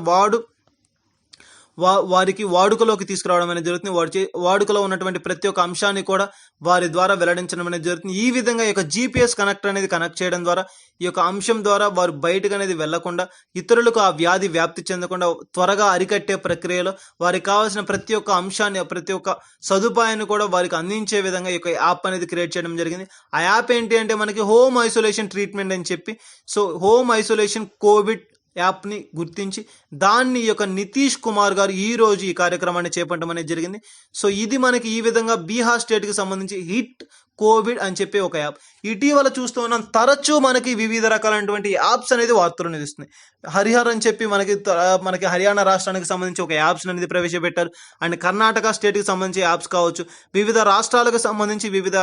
వారికి వాడుకలోకి తీసుకురావడం అనేది జరుగుతుంది. వాడుకలో ఉన్నటువంటి ప్రతి ఒక్క అంశాన్ని కూడా వారి ద్వారా వెల్లడించడం అనేది జరుగుతుంది. ఈ విధంగా ఈ యొక్క GPS కనెక్టర్ అనేది కనెక్ట్ చేయడం ద్వారా ఈ యొక్క అంశం ద్వారా వారు బయటకు అనేది వెళ్లకుండా, ఇతరులకు ఆ వ్యాధి వ్యాప్తి చెందకుండా త్వరగా అరికట్టే ప్రక్రియలో వారికి కావాల్సిన ప్రతి ఒక్క అంశాన్ని, ప్రతి ఒక్క సదుపాయాన్ని కూడా వారికి అందించే విధంగా ఈ యొక్క యాప్ అనేది క్రియేట్ చేయడం జరిగింది. ఆ యాప్ ఏంటి అంటే మనకి హోమ్ ఐసోలేషన్ ట్రీట్మెంట్ అని చెప్పి, సో హోమ్ ఐసోలేషన్ కోవిడ్ యాప్ని గుర్తించి దాన్ని ఈ యొక్క నితీష్ కుమార్ గారు ఈ రోజు ఈ కార్యక్రమాన్ని చేపట్టడం అనేది జరిగింది. సో ఇది మనకి ఈ విధంగా బీహార్ స్టేట్కి సంబంధించి హిట్ కోవిడ్ అని చెప్పి ఒక యాప్. ఇటీవల చూస్తూ ఉన్నాం, తరచూ మనకి వివిధ రకాలైనటువంటి యాప్స్ అనేది వార్తలు నిలుస్తున్నాయి. హరిహర్ అని చెప్పి మనకి హర్యానా రాష్ట్రానికి సంబంధించి ఒక యాప్స్ అనేది ప్రవేశపెట్టారు. అండ్ కర్ణాటక స్టేట్కి సంబంధించి యాప్స్ కావచ్చు, వివిధ రాష్ట్రాలకు సంబంధించి వివిధ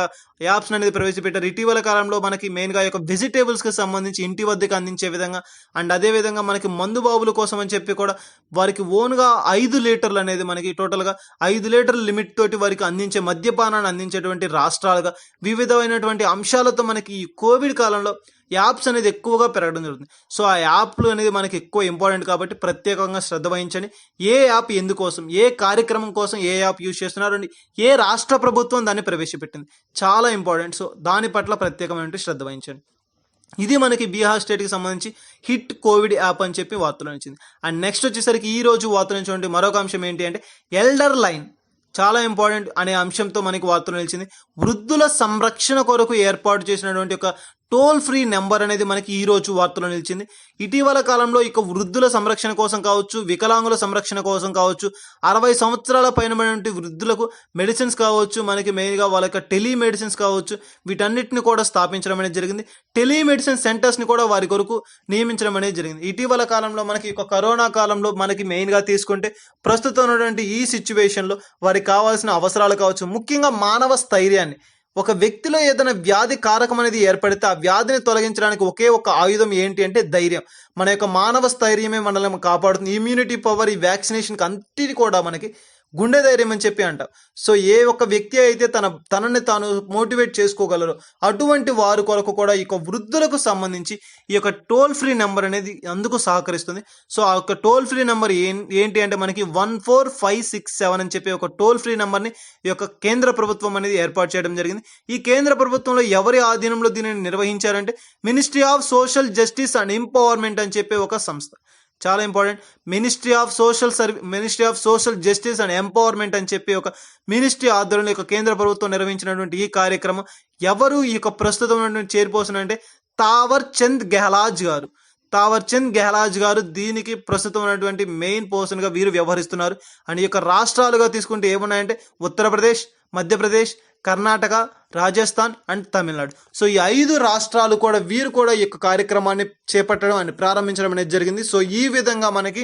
యాప్స్ అనేది ప్రవేశపెట్టారు. ఇటీవల కాలంలో మనకి మెయిన్గా ఈ యొక్క వెజిటేబుల్స్కి సంబంధించి ఇంటి వద్దకు అందించే విధంగా అండ్ అదేవిధంగా మనకి మందు బాబుల కోసం అని చెప్పి కూడా వారికి ఓన్గా 5 లీటర్లు అనేది మనకి టోటల్గా 5 లీటర్ల లిమిట్ తోటి వారికి అందించే మద్యపానాన్ని అందించేటువంటి రాష్ట్రాలుగా వివిధమైనటువంటి అంశాలతో మనకి ఈ కోవిడ్ కాలంలో యాప్స్ అనేది ఎక్కువగా పెరగడం జరుగుతుంది. సో ఆ యాప్లు అనేది మనకి ఎక్కువ ఇంపార్టెంట్ కాబట్టి ప్రత్యేకంగా శ్రద్ధ వహించండి. ఏ యాప్ ఎందుకోసం, ఏ కార్యక్రమం కోసం ఏ యాప్ యూజ్ చేస్తున్నారు అండి, ఏ రాష్ట్ర ప్రభుత్వం దాన్ని ప్రవేశపెట్టింది, చాలా ఇంపార్టెంట్. సో దాని పట్ల ప్రత్యేకమైన శ్రద్ధ వహించండి. ఇది మనకి బీహార్ స్టేట్కి సంబంధించి హిట్ కోవిడ్ యాప్ అని చెప్పి వార్తలు వచ్చింది. అండ్ నెక్స్ట్ వచ్చేసరికి ఈ రోజు వార్తలు నుంచి మరొక అంశం ఏంటి అంటే ఎల్డర్ లైన్, చాలా ఇంపార్టెంట్ అనే అంశంతో మనకి వార్తలు నిలిచింది. వృద్ధుల సంరక్షణ కొరకు ఏర్పాటు చేసినటువంటి ఒక టోల్ ఫ్రీ నెంబర్ అనేది మనకి ఈ రోజు వార్తలో నిలిచింది. ఇటీవల కాలంలో ఇక వృద్ధుల సంరక్షణ కోసం కావచ్చు, వికలాంగుల సంరక్షణ కోసం కావచ్చు, 60 సంవత్సరాల పైనటువంటి వృద్ధులకు మెడిసిన్స్ కావచ్చు, మనకి మెయిన్గా వాళ్ళ యొక్క టెలిమెడిసిన్స్ కావచ్చు, వీటన్నిటిని కూడా స్థాపించడం అనేది జరిగింది. టెలిమెడిసిన్ సెంటర్స్ని కూడా వారి కొరకు నియమించడం అనేది జరిగింది. ఇటీవల కాలంలో మనకి ఒక కరోనా కాలంలో మనకి మెయిన్గా తీసుకుంటే ప్రస్తుతం ఉన్నటువంటి ఈ సిచ్యువేషన్లో వారికి కావాల్సిన అవసరాలు కావచ్చు, ముఖ్యంగా మానవ స్థైర్యాన్ని, ఒక వ్యక్తిలో ఏదైనా వ్యాధి కారకం అనేది ఏర్పడితే ఆ వ్యాధిని తొలగించడానికి ఒకే ఒక ఆయుధం ఏంటి అంటే ధైర్యం. మన యొక్క మానవ స్థైర్యమే మనల్ని కాపాడుతుంది. ఇమ్యూనిటీ పవర్, ఈ వ్యాక్సినేషన్కి అంతటి కూడా మనకి గుండె ధైర్యం అని చెప్పి అంటాం. సో ఏ ఒక్క వ్యక్తి అయితే తనని తాను మోటివేట్ చేసుకోగలరో అటువంటి వారి కొరకు కూడా ఈ యొక్క వృద్ధులకు సంబంధించి ఈ యొక్క టోల్ ఫ్రీ నెంబర్ అనేది అందుకు సహకరిస్తుంది. సో ఆ యొక్క టోల్ ఫ్రీ నెంబర్ ఏంటి అంటే మనకి 14567 అని చెప్పి ఒక టోల్ ఫ్రీ నెంబర్ని ఈ యొక్క కేంద్ర ప్రభుత్వం అనేది ఏర్పాటు చేయడం జరిగింది. ఈ కేంద్ర ప్రభుత్వంలో ఎవరి ఆధీనంలో దీనిని నిర్వహించారంటే ministry of social justice and empowerment అని చెప్పి ఒక సంస్థ, చాలా important. Ministry of social justice and empowerment అని చెప్పి ఒక మినిస్ట్రీ ఆధ్వర్యంలో యొక్క కేంద్ర ప్రభుత్వం నిర్వహించినటువంటి ఈ కార్యక్రమం ఎవరు ఈ యొక్క ప్రస్తుతం చైర్పర్సన్ అంటే తావర్ చంద్ గెహ్లాట్ గారు దీనికి ప్రస్తుతం ఉన్నటువంటి మెయిన్ పర్సన్ గా వీరు వ్యవహరిస్తున్నారు. అండ్ ఈ యొక్క రాష్ట్రాలుగా తీసుకుంటే ఏమున్నాయంటే ఉత్తరప్రదేశ్, మధ్యప్రదేశ్, కర్ణాటక, రాజస్థాన్ అండ్ తమిళనాడు. సో ఈ 5 రాష్ట్రాలు కూడా వీరు కూడా ఈ యొక్క కార్యక్రమాన్ని చేపట్టడం అండ్ ప్రారంభించడం అనేది జరిగింది. సో ఈ విధంగా మనకి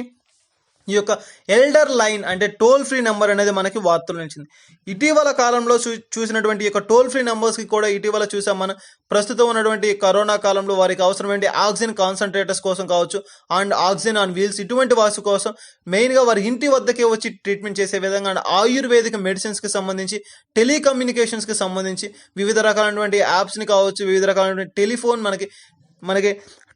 ఈ యొక్క ఎల్డర్ లైన్ అంటే టోల్ ఫ్రీ నెంబర్ అనేది మనకి వార్తలు నిలిచింది. ఇటీవల కాలంలో చూసినటువంటి ఈ యొక్క టోల్ ఫ్రీ నెంబర్స్కి కూడా ఇటీవల చూసాం మనం. ప్రస్తుతం ఉన్నటువంటి కరోనా కాలంలో వారికి అవసరమైన ఆక్సిజన్ కాన్సన్ట్రేటర్స్ కోసం కావచ్చు అండ్ ఆక్సిజన్ ఆన్ వీల్స్, ఇటువంటి వాటి కోసం మెయిన్గా వారి ఇంటి వద్దకే వచ్చి ట్రీట్మెంట్ చేసే విధంగా అండ్ ఆయుర్వేదిక మెడిసిన్స్కి సంబంధించి, టెలికమ్యూనికేషన్స్కి సంబంధించి వివిధ రకాలైనటువంటి యాప్స్ని కావచ్చు, వివిధ రకాలైనటువంటి టెలిఫోన్ మనకి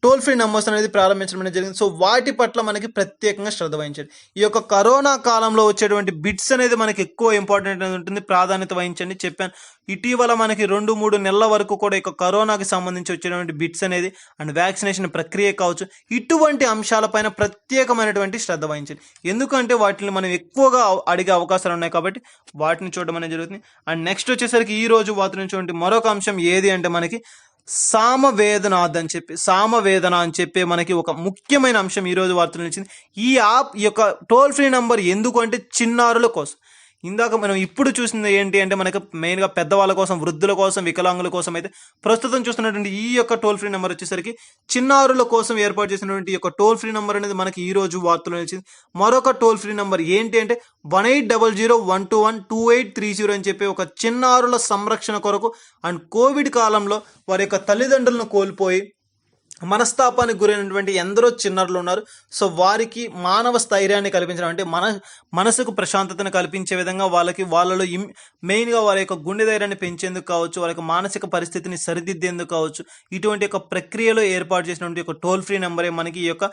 టోల్ ఫ్రీ నెంబర్స్ అనేది ప్రారంభించడం అనేది జరిగింది. సో వాటి పట్ల మనకి ప్రత్యేకంగా శ్రద్ధ వహించండి. ఈ యొక్క కరోనా కాలంలో వచ్చేటువంటి బిట్స్ అనేది మనకి ఎక్కువ ఇంపార్టెంట్ అనేది ఉంటుంది, ప్రాధాన్యత వహించండి చెప్పాను. ఇటీవల మనకి 2-3 నెలల వరకు కూడా ఇక కరోనాకి సంబంధించి వచ్చేటువంటి బిట్స్ అనేది అండ్ వ్యాక్సినేషన్ ప్రక్రియ కావచ్చు, ఇటువంటి అంశాలపైన ప్రత్యేకమైనటువంటి శ్రద్ధ వహించండి. ఎందుకంటే వాటిని మనం ఎక్కువగా అడిగే అవకాశాలు ఉన్నాయి కాబట్టి వాటిని చూడడం అనేది జరుగుతుంది. అండ్ నెక్స్ట్ వచ్చేసరికి ఈ రోజు వాటి నుంచి మరొక అంశం ఏది అంటే మనకి సామవేదన అని చెప్పి మనకి ఒక ముఖ్యమైన అంశం ఈ రోజు వార్తలు వచ్చింది. ఈ యాప్ ఈ యొక్క టోల్ ఫ్రీ నంబర్ ఎందుకు అంటే చిన్నారుల కోసం. ఇందాక మనం ఇప్పుడు చూసింది ఏంటి అంటే మనకి మెయిన్గా పెద్దవాళ్ళ కోసం, వృద్ధుల కోసం, వికలాంగుల కోసం అయితే ప్రస్తుతం చూస్తున్నటువంటి ఈ యొక్క టోల్ ఫ్రీ నెంబర్ వచ్చేసరికి చిన్నారుల కోసం ఏర్పాటు చేసినటువంటి ఈ యొక్క టోల్ ఫ్రీ నెంబర్ అనేది మనకి ఈ రోజు వార్తలు వచ్చింది. మరొక టోల్ ఫ్రీ నెంబర్ ఏంటి అంటే 1800-121-2830 అని చెప్పి ఒక చిన్నారుల సంరక్షణ కొరకు అండ్ కోవిడ్ కాలంలో వారి యొక్క తల్లిదండ్రులను కోల్పోయి మనస్తాపానికి గురైనటువంటి ఎందరో చిన్నారులు ఉన్నారు. సో వారికి మానవ స్థైర్యాన్ని కల్పించడం అంటే మనసుకు ప్రశాంతతను కల్పించే విధంగా వాళ్ళలో మెయిన్గా వారి యొక్క గుండె ధైర్యాన్ని పెంచేందుకు కావచ్చు, వారి యొక్క మానసిక పరిస్థితిని సరిదిద్దేందుకు కావచ్చు, ఇటువంటి యొక్క ప్రక్రియలో ఏర్పాటు చేసినటువంటి ఒక టోల్ ఫ్రీ నెంబరే మనకి ఈ యొక్క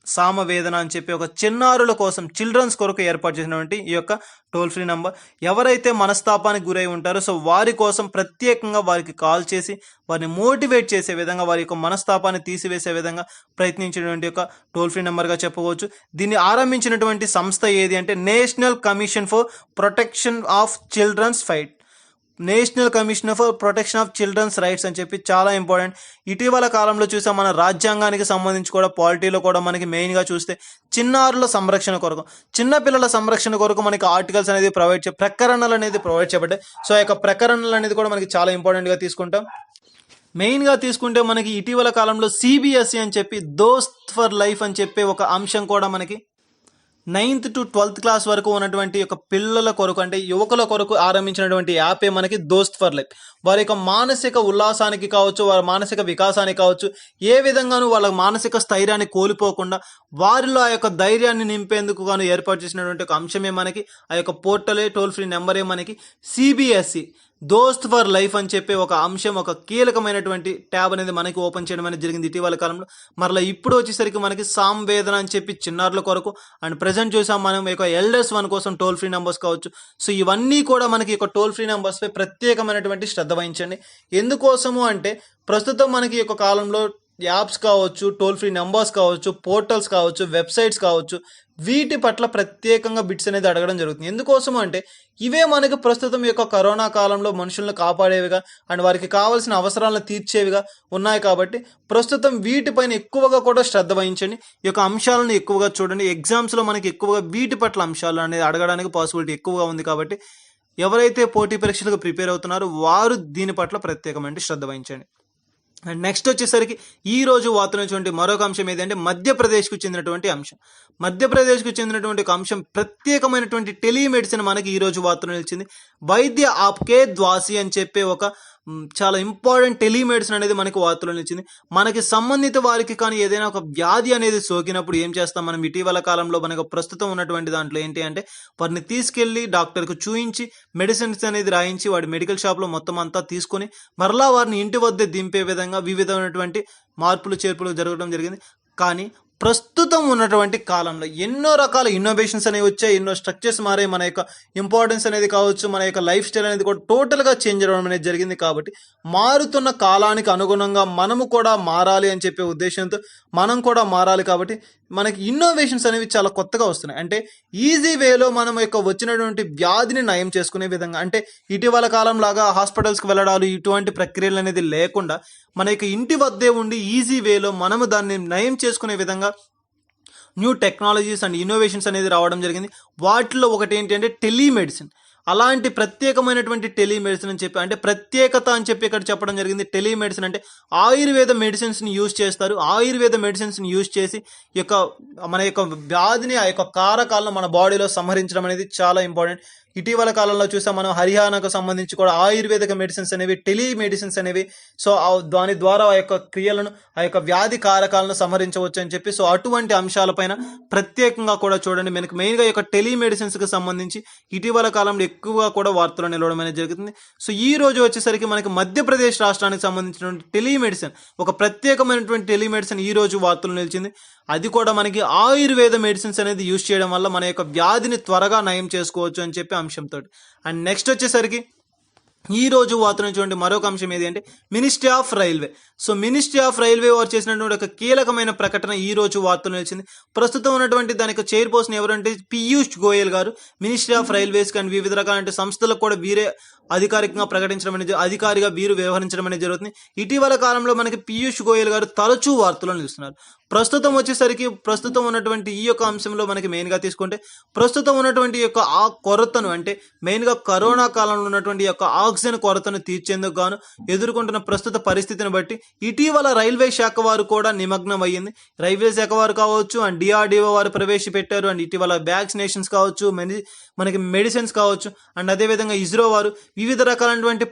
సామవేదన అని చెప్పి ఒక చిన్నారుల కోసం, చిల్డ్రన్స్ కొరకు ఏర్పాటు చేసినటువంటి ఈ యొక్క టోల్ ఫ్రీ నెంబర్. ఎవరైతే మనస్తాపానికి గురై ఉంటారో సో వారి కోసం ప్రత్యేకంగా వారికి కాల్ చేసి వారిని మోటివేట్ చేసే విధంగా, వారి యొక్క మనస్తాపాన్ని తీసివేసే విధంగా ప్రయత్నించినటువంటి యొక్క టోల్ ఫ్రీ నెంబర్గా చెప్పుకోవచ్చు. దీన్ని ఆరంభించినటువంటి సంస్థ ఏది అంటే national commission for protection of childrens rights అని చెప్పి చాలా ఇంపార్టెంట్. ఇటీవల కాలంలో చూసాం మన రాజ్యాంగానికి సంబంధించి కూడా పాలిటీలో కూడా మనకి మెయిన్గా చూస్తే చిన్నారుల సంరక్షణ కొరకు, చిన్నపిల్లల సంరక్షణ కొరకు మనకి ఆర్టికల్స్ అనేది ప్రకరణలు అనేది ప్రొవైడ్ చేయబడ్డాయి. సో ఆ యొక్క ప్రకరణలు అనేది కూడా మనకి చాలా ఇంపార్టెంట్గా తీసుకుంటాం. మెయిన్గా తీసుకుంటే మనకి ఇటీవల కాలంలో CBSE అని చెప్పి దోస్త్ ఫర్ లైఫ్ అని చెప్పి ఒక అంశం కూడా మనకి 9th to 12th క్లాస్ వరకు ఉన్నటువంటి యొక్క పిల్లల కొరకు అంటే యువకుల కొరకు ఆరంభించినటువంటి యాపే మనకి దోస్త్ ఫర్ లైఫ్. వారి యొక్క మానసిక ఉల్లాసానికి కావచ్చు, వారి మానసిక వికాసానికి కావచ్చు, ఏ విధంగానూ వాళ్ళ మానసిక స్థైర్యాన్ని కోల్పోకుండా వారిలో ఆ యొక్క ధైర్యాన్ని నింపేందుకు గాను ఏర్పాటు చేసినటువంటి ఒక అంశమే మనకి ఆ యొక్క పోర్టలే, టోల్ ఫ్రీ నెంబరే మనకి CBSE దోస్త్ ఫర్ లైఫ్ అని చెప్పి ఒక అంశం, ఒక కీలకమైనటువంటి ట్యాబ్ అనేది మనకి ఓపెన్ చేయడం అనేది జరిగింది ఇటీవల కాలంలో. మరలా ఇప్పుడు వచ్చేసరికి మనకి సామవేదన అని చెప్పి చిన్నారుల కొరకు అండ్ ప్రజెంట్ చూసాం మనం యొక్క ఎల్డర్స్ వన్ కోసం టోల్ ఫ్రీ నెంబర్స్ కావచ్చు. సో ఇవన్నీ కూడా మనకి ఒక టోల్ ఫ్రీ నెంబర్స్ పై ప్రత్యేకమైనటువంటి శ్రద్ధ వహించండి. ఎందుకోసము అంటే ప్రస్తుతం మనకి యొక్క కాలంలో యాప్స్ కావచ్చు, టోల్ ఫ్రీ నెంబర్స్ కావచ్చు, పోర్టల్స్ కావచ్చు, వెబ్సైట్స్ కావచ్చు, వీటి పట్ల ప్రత్యేకంగా బిట్స్ అనేది అడగడం జరుగుతుంది. ఎందుకోసం అంటే ఇవే మనకి ప్రస్తుతం యొక్క కరోనా కాలంలో మనుషులను కాపాడేవిగా అండ్ వారికి కావాల్సిన అవసరాలను తీర్చేవిగా ఉన్నాయి. కాబట్టి ప్రస్తుతం వీటిపైన ఎక్కువగా కూడా శ్రద్ధ వహించండి. ఈ యొక్క అంశాలను ఎక్కువగా చూడండి. ఎగ్జామ్స్లో మనకి ఎక్కువగా వీటి పట్ల అంశాలు అనేది అడగడానికి పాసిబిలిటీ ఎక్కువగా ఉంది. కాబట్టి ఎవరైతే పోటీ పరీక్షలకు ప్రిపేర్ అవుతున్నారో వారు దీని పట్ల ప్రత్యేకమైన శ్రద్ధ వహించండి. అండ్ నెక్స్ట్ వచ్చేసరికి ఈ రోజు వార్తనటువంటి మరొక అంశం ఏదంటే మధ్యప్రదేశ్కు చెందినటువంటి ఒక అంశం ప్రత్యేకమైనటువంటి టెలిమెడిసిన్ మనకి ఈ రోజు వార్తలు నిలిచింది. వైద్య ఆప్కే ద్వాసి అని చెప్పే ఒక చాలా ఇంపార్టెంట్ టెలిమెడిసిన్ అనేది మనకి వార్తలు నిలిచింది. మనకి సంబంధిత వారికి కానీ ఏదైనా ఒక వ్యాధి అనేది సోకినప్పుడు ఏం చేస్తాం మనం, ఇటీవల కాలంలో మనకు ప్రస్తుతం ఉన్నటువంటి దాంట్లో ఏంటి అంటే వారిని తీసుకెళ్లి డాక్టర్కు చూయించి మెడిసిన్స్ అనేది రాయించి వాడి మెడికల్ షాప్లో మొత్తం అంతా తీసుకొని మరలా వారిని ఇంటి వద్దే దింపే విధంగా వివిధమైనటువంటి మార్పులు చేర్పులు జరగడం జరిగింది. కానీ ప్రస్తుతం ఉన్నటువంటి కాలంలో ఎన్నో రకాల ఇన్నోవేషన్స్ అనేవి వచ్చాయి, ఎన్నో స్ట్రక్చర్స్ మారాయి, మన యొక్క ఇంపార్టెన్స్ అనేది కావచ్చు, మన యొక్క లైఫ్ స్టైల్ అనేది కూడా టోటల్గా చేంజ్ అవ్వడం అనేది జరిగింది. కాబట్టి మారుతున్న కాలానికి అనుగుణంగా మనము కూడా మారాలి అని చెప్పే ఉద్దేశంతో మనం కూడా మారాలి. కాబట్టి మనకి ఇన్నోవేషన్స్ అనేవి చాలా కొత్తగా వస్తున్నాయి. అంటే ఈజీ వేలో మనం యొక్క వచ్చినటువంటి వ్యాధిని నయం చేసుకునే విధంగా, అంటే ఇటీవల కాలం లాగా హాస్పిటల్స్కి వెళ్ళడాలు ఇటువంటి ప్రక్రియలు అనేది లేకుండా మన యొక్క ఇంటి వద్దే ఉండి ఈజీ వేలో మనము దాన్ని నయం చేసుకునే విధంగా న్యూ టెక్నాలజీస్ అండ్ ఇన్నోవేషన్స్ అనేది రావడం జరిగింది. వాటిలో ఒకటి ఏంటి అంటే టెలిమెడిసిన్. అలాంటి ప్రత్యేకమైనటువంటి టెలిమెడిసిన్ అని చెప్పి, అంటే ప్రత్యేకత అని చెప్పి ఇక్కడ చెప్పడం జరిగింది. టెలిమెడిసిన్ అంటే ఆయుర్వేద మెడిసిన్స్ని యూజ్ చేస్తారు. ఆయుర్వేద మెడిసిన్స్ని యూజ్ చేసి మన యొక్క వ్యాధిని, ఆ యొక్క కారకాలను మన బాడీలో సంహరించడం అనేది చాలా ఇంపార్టెంట్. ఇటీవల కాలంలో చూసాం మనం హర్యానాకు సంబంధించి కూడా ఆయుర్వేదిక మెడిసిన్స్ అనేవి, టెలిమెడిసిన్స్ అనేవి, సో దాని ద్వారా ఆ యొక్క క్రియలను, ఆ యొక్క వ్యాధి కారకాలను సంహరించవచ్చు అని చెప్పి, సో అటువంటి అంశాలపైన ప్రత్యేకంగా కూడా చూడండి. మనకి మెయిన్గా ఈ యొక్క టెలిమెడిసిన్స్కి సంబంధించి ఇటీవల కాలంలో ఎక్కువగా కూడా వార్తలు నిలవడం అనేది జరుగుతుంది. సో ఈ రోజు వచ్చేసరికి మనకి మధ్యప్రదేశ్ రాష్ట్రానికి సంబంధించినటువంటి టెలిమెడిసిన్, ఒక ప్రత్యేకమైనటువంటి టెలిమెడిసిన్ ఈ రోజు వార్తలు నిలిచింది. అది కూడా మనకి ఆయుర్వేద మెడిసిన్స్ అనేది యూజ్ చేయడం వల్ల మన యొక్క వ్యాధిని త్వరగా నయం చేసుకోవచ్చు అని చెప్పి అంశంతో. అండ్ నెక్స్ట్ వచ్చేసరికి ఈ రోజు వార్తలు మరొక అంశం ఏది అంటే ministry of railway. So ministry of railway వారు చేసినటువంటి ఒక కీలకమైన ప్రకటన ఈ రోజు వార్తలు నిలిచింది. ప్రస్తుతం ఉన్నటువంటి దానికి చైర్పర్సన్ ఎవరంటే పీయూష్ గోయల్ గారు. మినిస్ట్రీ ఆఫ్ రైల్వేస్ కానీ వివిధ రకాల సంస్థలకు కూడా వీరే అధికారికంగా ప్రకటించడం అనేది, అధికారిగా వీరు వ్యవహరించడం అనేది జరుగుతుంది. ఇటీవల కాలంలో మనకి పీయూష్ గోయల్ గారు తరచూ వార్తలు నిలుస్తున్నారు. ప్రస్తుతం ఉన్నటువంటి ఈ యొక్క అంశంలో మనకి మెయిన్గా తీసుకుంటే, ప్రస్తుతం ఉన్నటువంటి యొక్క ఆ కొరతను, అంటే మెయిన్గా కరోనా కాలంలో ఉన్నటువంటి యొక్క ఆక్సిజన్ కొరతను తీర్చేందుకు గాను ఎదుర్కొంటున్న ప్రస్తుత పరిస్థితిని బట్టి ఇటీవల రైల్వే శాఖ వారు కూడా నిమగ్నం అయ్యింది. రైల్వే శాఖ వారు కావచ్చు, అండ్ డిఆర్డిఓ వారు ప్రవేశపెట్టారు. అండ్ ఇటీవల వ్యాక్సినేషన్స్ కావచ్చు, మనకి మెడిసిన్స్ కావచ్చు, అండ్ అదేవిధంగా ఇస్రో వారు వివిధ రకాలైనటువంటి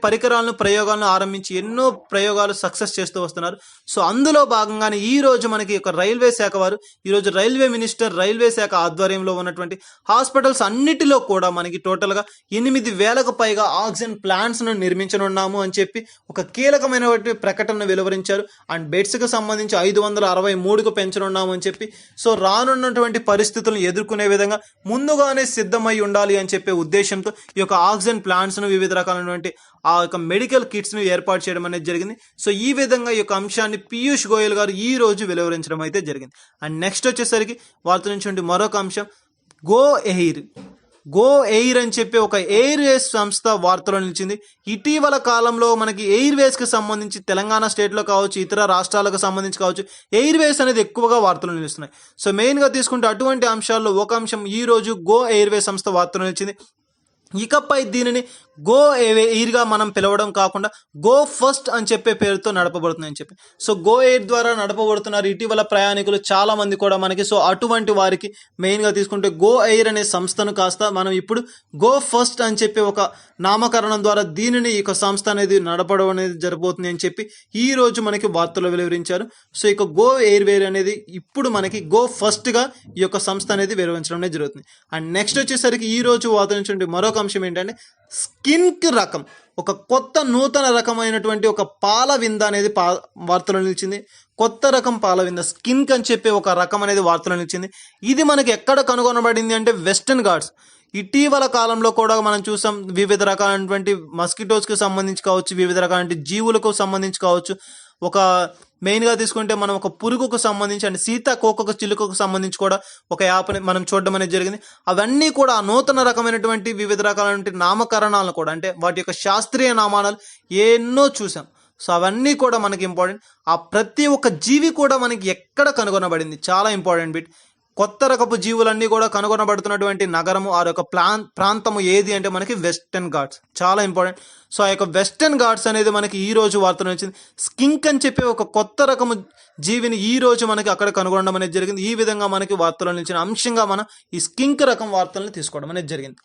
ప్రయోగాలను ఆరంభించి ఎన్నో ప్రయోగాలు సక్సెస్ చేస్తూ వస్తున్నారు. సో అందులో భాగంగానే ఈ రోజు మనకి ఒక రైల్వే శాఖ వారు, ఈరోజు రైల్వే మినిస్టర్, రైల్వే శాఖ ఆధ్వర్యంలో ఉన్నటువంటి హాస్పిటల్స్ అన్నిటిలో కూడా మనకి టోటల్గా 8,000కు పైగా ఆక్సిజన్ ప్లాంట్స్ ను నిర్మించనున్నాము అని చెప్పి ఒక కీలకమైనటువంటి ప్రకటన వెలువరించారు. అండ్ బెడ్స్కి సంబంధించి 563కు పెంచనున్నాము అని చెప్పి, సో రానున్నటువంటి పరిస్థితులను ఎదుర్కొనే విధంగా ముందుగానే సిద్ధమై ఉండాలి అని చెప్పే ఉద్దేశంతో ఈ యొక్క ఆక్సిజన్ ప్లాంట్స్ ను, వివిధ రకాలైనటువంటి ఆ యొక్క మెడికల్ కిట్స్ ను ఏర్పాటు చేయడం అనేది జరిగింది. సో ఈ విధంగా ఈ యొక్క అంశాన్ని పీయూష్ గోయల్ గారు ఈ రోజు వెలువరించడం అయితే జరిగింది. అండ్ నెక్స్ట్ వచ్చేసరికి వార్త నుంచి మరొక అంశం గో ఎయిర్ అని చెప్పి ఒక ఎయిర్వేస్ సంస్థ వార్తలో నిలిచింది. ఇటీవల కాలంలో మనకి ఎయిర్వేస్కి సంబంధించి తెలంగాణ స్టేట్లో కావచ్చు, ఇతర రాష్ట్రాలకు సంబంధించి కావచ్చు, ఎయిర్వేస్ అనేది ఎక్కువగా వార్తలు నిలుస్తున్నాయి. సో మెయిన్గా తీసుకుంటే అటువంటి అంశాల్లో ఒక అంశం ఈ రోజు గో ఎయిర్వేస్ సంస్థ వార్తలు నిలిచింది. ఇకపై దీనిని గో ఎయిర్గా మనం పిలవడం కాకుండా గో ఫస్ట్ అని చెప్పే పేరుతో నడపబడుతుంది అని చెప్పి, సో గో ఎయిర్ ద్వారా నడపబడుతున్నారు ఇటీవల ప్రయాణికులు చాలా మంది కూడా మనకి. సో అటువంటి వారికి మెయిన్గా తీసుకుంటే గో ఎయిర్ అనే సంస్థను కాస్త మనం ఇప్పుడు గో ఫస్ట్ అని చెప్పి ఒక నామకరణం ద్వారా దీనిని ఈ సంస్థ అనేది నడపడం అనేది జరగబోతుంది అని చెప్పి ఈ రోజు మనకి వార్తలు వెలువరించారు. సో ఇక గో ఎయిర్వేర్ అనేది ఇప్పుడు మనకి గో ఫస్ట్గా ఈ యొక్క సంస్థ అనేది వెలువరించడం అనేది జరుగుతుంది. అండ్ నెక్స్ట్ వచ్చేసరికి ఈ రోజు వార్తలు మరొక అంశం ఏంటంటే స్కిన్క్ రకం, ఒక కొత్త నూతన రకమైనటువంటి ఒక పాల వింద అనేది వార్తలో నిలిచింది. కొత్త రకం పాల వింద స్కిన్క్ అని చెప్పి ఒక రకం అనేది వార్తలో నిలిచింది. ఇది మనకి ఎక్కడ కనుగొనబడింది అంటే వెస్టర్న్ ఘాట్స్. ఇటీవల కాలంలో కూడా మనం చూసాం, వివిధ రకాలైనటువంటి మస్కిటోస్కి సంబంధించి కావచ్చు, వివిధ రకాల జీవులకు సంబంధించి కావచ్చు, ఒక మెయిన్గా తీసుకుంటే మనం ఒక పురుగుకు సంబంధించి అండ్ సీతాకోక చిలుకకు సంబంధించి కూడా ఒక యాప్ని మనం చూడడం అనేది జరిగింది. అవన్నీ కూడా నూతన రకమైనటువంటి వివిధ రకాలైనటువంటి నామకరణాలను కూడా, అంటే వాటి యొక్క శాస్త్రీయ నామాలు ఎన్నో చూసాం. సో అవన్నీ కూడా మనకి ఇంపార్టెంట్. ఆ ప్రతి ఒక్క జీవి కూడా మనకి ఎక్కడ కనుగొనబడింది, చాలా ఇంపార్టెంట్ బిట్. కొత్త రకపు జీవులన్నీ కూడా కనుగొనబడుతున్నటువంటి నగరము, ఆ యొక్క ప్రాంతము ఏది అంటే మనకి వెస్టర్న్ ఘాట్స్, చాలా ఇంపార్టెంట్. సో ఆ యొక్క వెస్టర్న్ ఘాట్స్ అనేది మనకి ఈ రోజు వార్తలు వచ్చింది. స్కింక్ అని చెప్పి ఒక కొత్త రకము జీవిని ఈ రోజు మనకి అక్కడ కనుగొనడం అనేది జరిగింది. ఈ విధంగా మనకి వార్తలు నిలిచిన అంశంగా మనం ఈ స్కింక్ రకం వార్తలను తీసుకోవడం అనేది జరిగింది.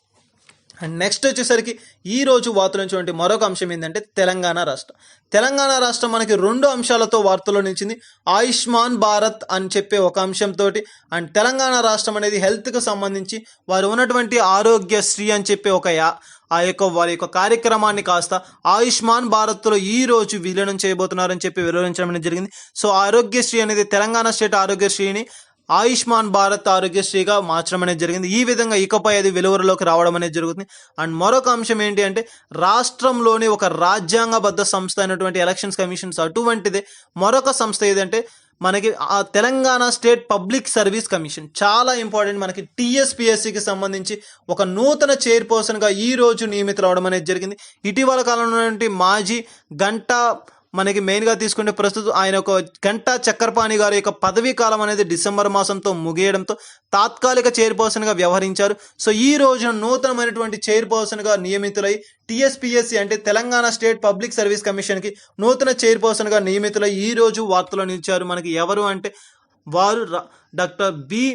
అండ్ నెక్స్ట్ వచ్చేసరికి ఈ రోజు వార్తలు మరొక అంశం ఏంటంటే తెలంగాణ రాష్ట్రం మనకి 2 అంశాలతో వార్తల్లో నిలిచింది. ఆయుష్మాన్ భారత్ అని చెప్పే ఒక అంశంతో, అండ్ తెలంగాణ రాష్ట్రం అనేది హెల్త్కి సంబంధించి వారు ఉన్నటువంటి ఆరోగ్యశ్రీ అని చెప్పి వారి యొక్క కార్యక్రమాన్ని కాస్త ఆయుష్మాన్ భారత్లో ఈ రోజు విలీనం చేయబోతున్నారని చెప్పి వివరించడం అనేది జరిగింది. సో ఆరోగ్యశ్రీ అనేది తెలంగాణ స్టేట్ ఆరోగ్యశ్రీని ఆయుష్మాన్ భారత్ ఆరోగ్యశ్రీగా మార్చడం అనేది జరిగింది. ఈ విధంగా ఇకపై అది వెలువరిలోకి రావడం అనేది జరుగుతుంది. అండ్ మరొక అంశం ఏంటి అంటే రాష్ట్రంలోని ఒక రాజ్యాంగబద్ధ సంస్థ అయినటువంటి ఎలక్షన్స్ కమిషన్స్ అటువంటిదే మరొక సంస్థ ఏదంటే మనకి ఆ Telangana state public service commission, చాలా ఇంపార్టెంట్. మనకి టీఎస్పీఎస్సీకి సంబంధించి ఒక నూతన చైర్పర్సన్గా ఈ రోజు నియమితులు అవడం అనేది జరిగింది. ఇటీవల కాలంలో మాజీ గంటా మనకి మెయిన్గా తీసుకుంటే ప్రస్తుతం ఆయన ఒక గంటా చక్రపాణి గారి యొక్క పదవీ కాలం అనేది డిసెంబర్ మాసంతో ముగియడంతో తాత్కాలిక చైర్పర్సన్గా వ్యవహరించారు. సో ఈ రోజున నూతనమైనటువంటి చైర్పర్సన్గా నియమితులై టీఎస్పీఎస్సీ అంటే తెలంగాణ స్టేట్ పబ్లిక్ సర్వీస్ కమిషన్కి నూతన చైర్పర్సన్గా నియమితులై ఈ రోజు వార్తలో నిలిచారు. మనకి ఎవరు అంటే వారు డాక్టర్ బి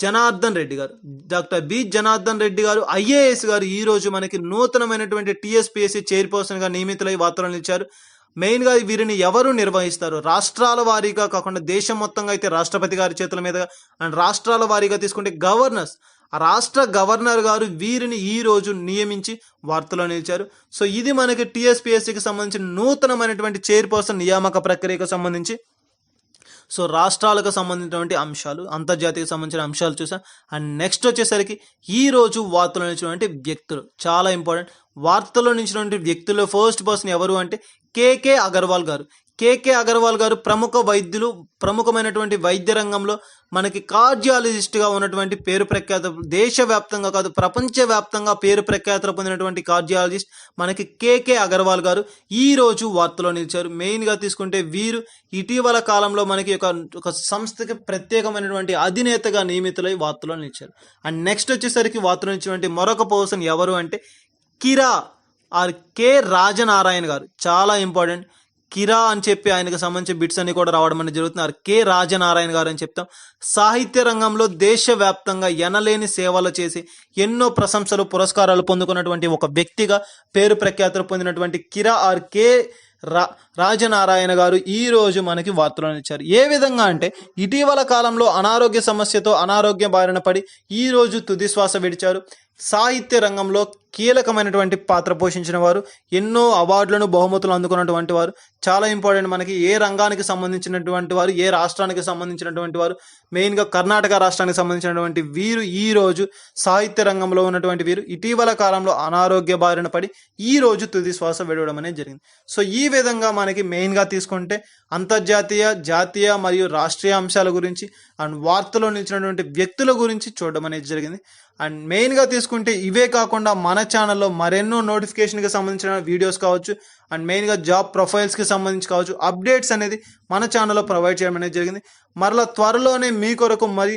జనార్దన్ రెడ్డి గారు. డాక్టర్ బి జనార్దన్ రెడ్డి గారు ఐఏఎస్ గారు ఈ రోజు మనకి నూతనమైనటువంటి టీఎస్పీఎస్సీ చైర్పర్సన్గా నియమితులై వార్తలు నిలిచారు. మెయిన్గా వీరిని ఎవరు నిర్వహిస్తారు? రాష్ట్రాల వారీగా కాకుండా దేశం మొత్తంగా అయితే రాష్ట్రపతి గారి చేతుల మీదుగా, అండ్ రాష్ట్రాల వారీగా తీసుకుంటే గవర్నర్స్, ఆ రాష్ట్ర గవర్నర్ గారు వీరిని ఈ రోజు నియమించి వార్తలో నిలిచారు. సో ఇది మనకి టీఎస్పీఎస్సీకి సంబంధించిన నూతనమైనటువంటి చైర్పర్సన్ నియామక ప్రక్రియకు సంబంధించి. సో రాష్ట్రాలకు సంబంధించినటువంటి అంశాలు, అంతర్జాతీయకు సంబంధించిన అంశాలు చూసాం. అండ్ నెక్స్ట్ వచ్చేసరికి ఈ రోజు వార్తలో నిలిచినటువంటి వ్యక్తులు చాలా ఇంపార్టెంట్. వార్తల్లో నిలిచినటువంటి వ్యక్తుల్లో ఫస్ట్ పర్సన్ ఎవరు అంటే కేకే అగర్వాల్ గారు. కేకే అగర్వాల్ గారు ప్రముఖ వైద్యులు, ప్రముఖమైనటువంటి వైద్య రంగంలో మనకి కార్డియాలజిస్ట్గా ఉన్నటువంటి పేరు ప్రఖ్యాత, దేశవ్యాప్తంగా కాదు ప్రపంచవ్యాప్తంగా పేరు ప్రఖ్యాతలు పొందినటువంటి కార్డియాలజిస్ట్ మనకి కేకే అగర్వాల్ గారు ఈ రోజు వార్తలో నిలిచారు. మెయిన్గా తీసుకుంటే వీరు ఇటీవల కాలంలో మనకి ఒక సంస్థకి ప్రత్యేకమైనటువంటి అధినేతగా నియమితులై వార్తలో నిలిచారు. అండ్ నెక్స్ట్ వచ్చేసరికి వార్తలో నిలిచినటువంటి మరొక పర్సన్ ఎవరు అంటే కిరా ఆర్ కె రాజనారాయణ గారు. చాలా ఇంపార్టెంట్. కిరా అని చెప్పి ఆయనకు సంబంధించిన బిట్స్ అన్ని కూడా రావడం అనేది జరుగుతుంది. కె రాజనారాయణ గారు అని చెప్తాం. సాహిత్య రంగంలో దేశవ్యాప్తంగా ఎనలేని సేవలు చేసి ఎన్నో ప్రశంసలు, పురస్కారాలు పొందుకున్నటువంటి ఒక వ్యక్తిగా పేరు ప్రఖ్యాతులు పొందినటువంటి కిరా ఆర్ కె రాజనారాయణ గారు ఈ రోజు మనకి వార్తలో ఇచ్చారు. ఏ విధంగా అంటే ఇటీవల కాలంలో అనారోగ్య సమస్యతో అనారోగ్య బారిన పడి ఈ రోజు తుది శ్వాస విడిచారు. సాహిత్య రంగంలో కీలకమైనటువంటి పాత్ర పోషించిన వారు, ఎన్నో అవార్డులను, బహుమతులు అందుకున్నటువంటి వారు. చాలా ఇంపార్టెంట్. మనకి ఏ రంగానికి సంబంధించినటువంటి వారు, ఏ రాష్ట్రానికి సంబంధించినటువంటి వారు, మెయిన్గా కర్ణాటక రాష్ట్రానికి సంబంధించినటువంటి వీరు ఈ రోజు సాహిత్య రంగంలో ఉన్నటువంటి వీరు ఇటీవల కాలంలో అనారోగ్య బారిన పడి ఈ రోజు తుది శ్వాస విడవడం అనేది జరిగింది. సో ఈ విధంగా మనకి మెయిన్గా తీసుకుంటే అంతర్జాతీయ, జాతీయ మరియు రాష్ట్రీయ అంశాల గురించి అండ్ వార్తలో నిలిచినటువంటి వ్యక్తుల గురించి చూడడం అనేది జరిగింది. అండ్ మెయిన్గా తీసుకుంటే ఇవే కాకుండా మన ఛానల్లో మరెన్నో నోటిఫికేషన్కి సంబంధించిన వీడియోస్ కావచ్చు, అండ్ మెయిన్గా జాబ్ ప్రొఫైల్స్కి సంబంధించి కావచ్చు, అప్డేట్స్ అనేది మన ఛానల్లో ప్రొవైడ్ చేయడం అనేది జరిగింది. మరలా త్వరలోనే మీ కొరకు మరి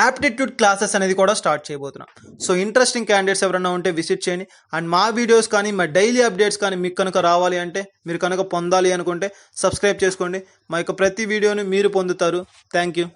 యాప్టిట్యూడ్ క్లాసెస్ అనేది కూడా స్టార్ట్ చేయబోతున్నాం. సో ఇంట్రెస్టింగ్ క్యాండిడేట్స్ ఎవరైనా ఉంటే విజిట్ చేయండి. అండ్ మా వీడియోస్ కానీ, మా డైలీ అప్డేట్స్ కానీ మీకు కనుక రావాలి అంటే, మీరు కనుక పొందాలి అనుకుంటే సబ్స్క్రైబ్ చేసుకోండి. మా యొక్క ప్రతి వీడియోని మీరు పొందుతారు. Thank you.